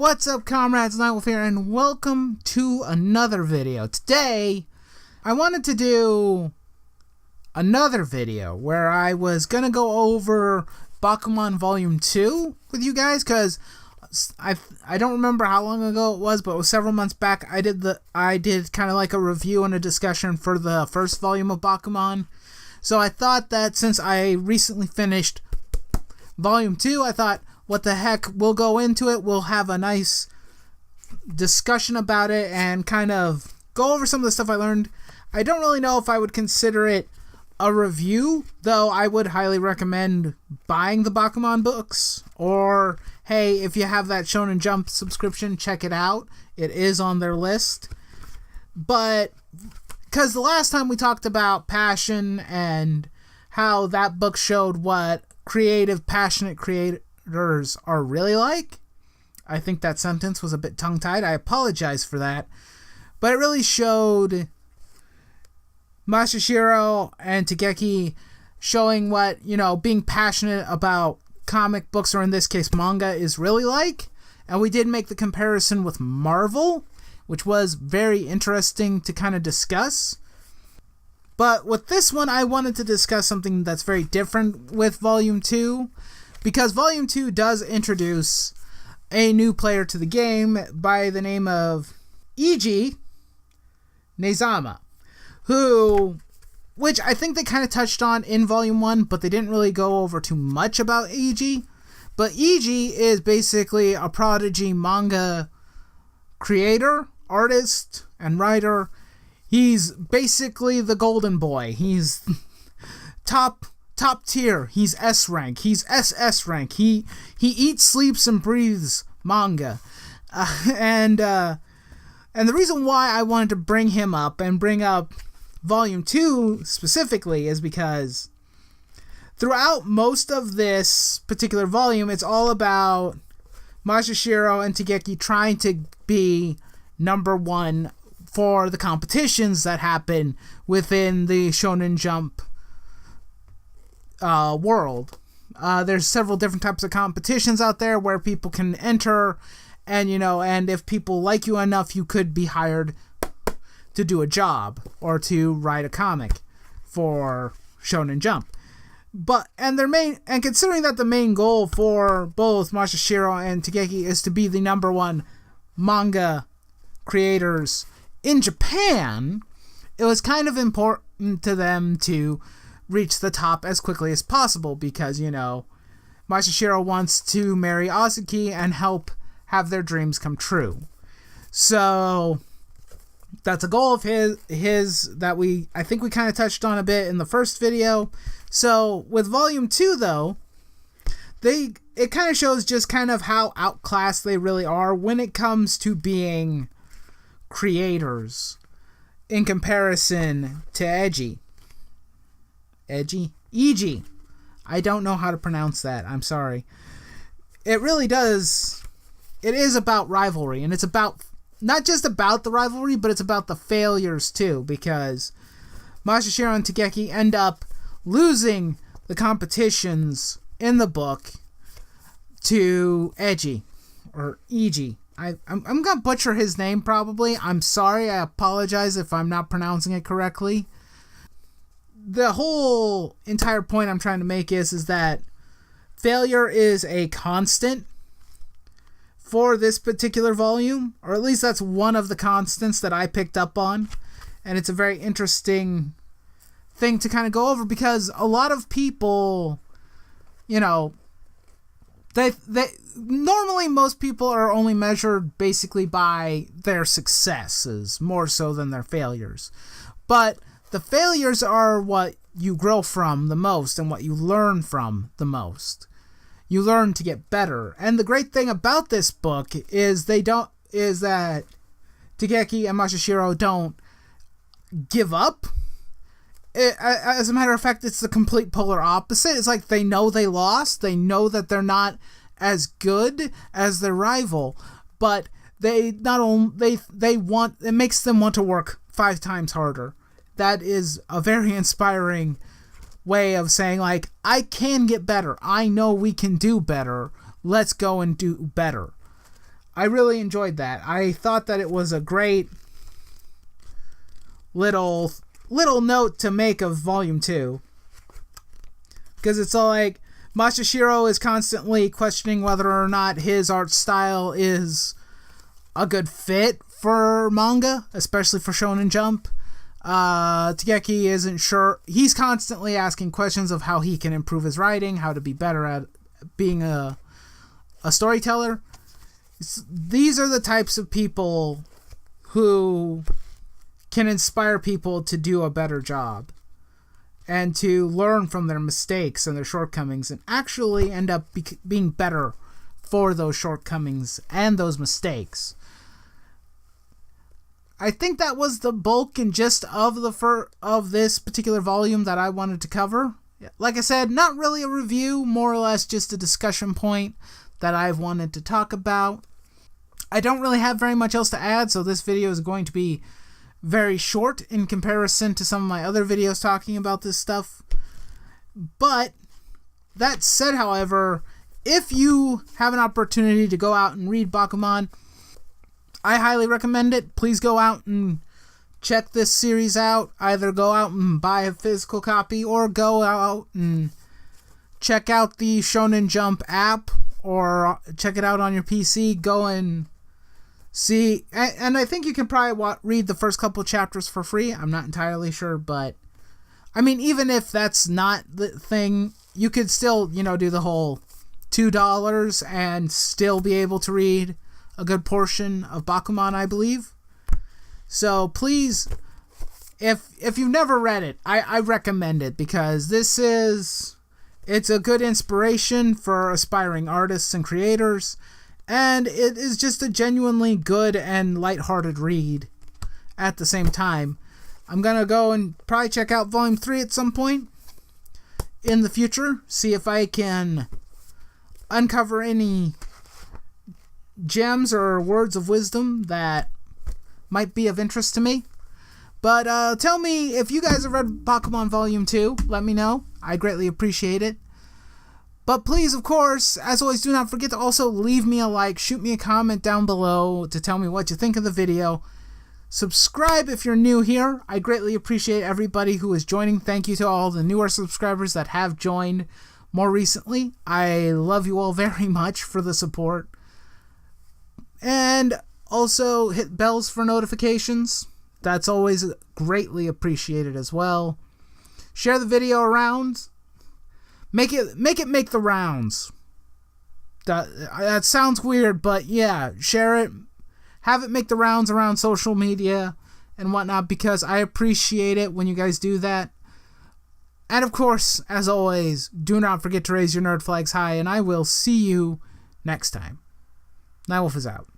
What's up, comrades? Nightwolf here, and welcome to another video. Today, I wanted to do another video where I was gonna go over Bakuman Volume 2 with you guys, because I don't remember how long ago it was, but it was several months back. I did kind of like a review and a discussion for the first volume of Bakuman. So I thought that since I recently finished Volume 2, I thought, what the heck, we'll go into it, we'll have a nice discussion about it and kind of go over some of the stuff I learned. I don't really know if I would consider it a review, though I would highly recommend buying the Bakuman books, or hey, if you have that Shonen Jump subscription, check it out. It is on their list. But because the last time we talked about passion and how that book showed what creative, passionate creators are really like. I think that sentence was a bit tongue-tied. I apologize for that. But it really showed Masashiro and Togeki showing what, being passionate about comic books, or in this case manga, is really like. And we did make the comparison with Marvel, which was very interesting to kind of discuss. But with this one, I wanted to discuss something that's very different with Volume 2, because Volume 2 does introduce a new player to the game by the name of Eiji Nezama, which I think they kind of touched on in Volume 1, but they didn't really go over too much about Eiji. But Eiji is basically a prodigy manga creator, artist, and writer. He's basically the golden boy. He's top tier. He's S rank. He's SS rank. He eats, sleeps, and breathes manga. And the reason why I wanted to bring him up and bring up Volume 2 specifically is because throughout most of this particular volume, it's all about Masashiro and Togeki trying to be number one for the competitions that happen within the Shonen Jump world. There's several different types of competitions out there where people can enter, and if people like you enough, you could be hired to do a job or to write a comic for Shonen Jump. And considering that the main goal for both Masashiro and Togeki is to be the number one manga creators in Japan, it was kind of important to them to reach the top as quickly as possible because, Masashiro wants to marry Azuki and help have their dreams come true. So that's a goal of his that I think we kind of touched on a bit in the first video. So with Volume 2 though, it kind of shows just kind of how outclassed they really are when it comes to being creators in comparison to Eiji. I don't know how to pronounce that. I'm sorry. It really does. It is about rivalry, and it's about not just about the rivalry, but it's about the failures too, because Masashiro and Togeki end up losing the competitions in the book to Eiji. I'm gonna butcher his name probably. I'm sorry. I apologize if I'm not pronouncing it correctly. The whole entire point I'm trying to make is that failure is a constant for this particular volume, or at least that's one of the constants that I picked up on, and it's a very interesting thing to kind of go over because a lot of people, they normally most people are only measured basically by their successes more so than their failures, but the failures are what you grow from the most and what you learn from the most. You learn to get better. And the great thing about this book is that Togeki and Masashiro don't give up. As a matter of fact, it's the complete polar opposite. It's like they know they lost. They know that they're not as good as their rival, but it makes them want to work 5 times harder. That is a very inspiring way of saying, like, I can get better. I know we can do better. Let's go and do better. I really enjoyed that. I thought that it was a great little note to make of Volume 2. Because it's all like, Masashiro is constantly questioning whether or not his art style is a good fit for manga, especially for Shonen Jump. Togeki isn't sure. He's constantly asking questions of how he can improve his writing, how to be better at being a storyteller. These are the types of people who can inspire people to do a better job and to learn from their mistakes and their shortcomings and actually end up being better for those shortcomings and those mistakes. I think that was the bulk and gist of this particular volume that I wanted to cover. Like I said, not really a review, more or less just a discussion point that I've wanted to talk about. I don't really have very much else to add, so this video is going to be very short in comparison to some of my other videos talking about this stuff. But that said, however, if you have an opportunity to go out and read Bakuman, I highly recommend it. Please go out and check this series out. Either go out and buy a physical copy or go out and check out the Shonen Jump app or check it out on your PC. Go and see. And I think you can probably read the first couple chapters for free. I'm not entirely sure, but I mean, even if that's not the thing, you could still, do the whole $2 and still be able to read a good portion of Bakuman, I believe. So please, if you've never read it, I recommend it because it's a good inspiration for aspiring artists and creators, and it is just a genuinely good and lighthearted read at the same time. I'm gonna go and probably check out Volume 3 at some point in the future, see if I can uncover any gems or words of wisdom that might be of interest to me. But tell me if you guys have read Bakuman Volume 2. Let me know. I greatly appreciate it. But please, of course, as always, do not forget to also leave me a like, shoot me a comment down below to tell me what you think of the video. Subscribe if you're new here. I greatly appreciate everybody who is joining. Thank you to all the newer subscribers that have joined more recently. I love you all very much for the support. And also hit bells for notifications. That's always greatly appreciated as well. Share the video around. Make the rounds. That sounds weird, but yeah, share it. Have it make the rounds around social media and whatnot because I appreciate it when you guys do that. And of course, as always, do not forget to raise your nerd flags high, and I will see you next time. Nightwolf is out.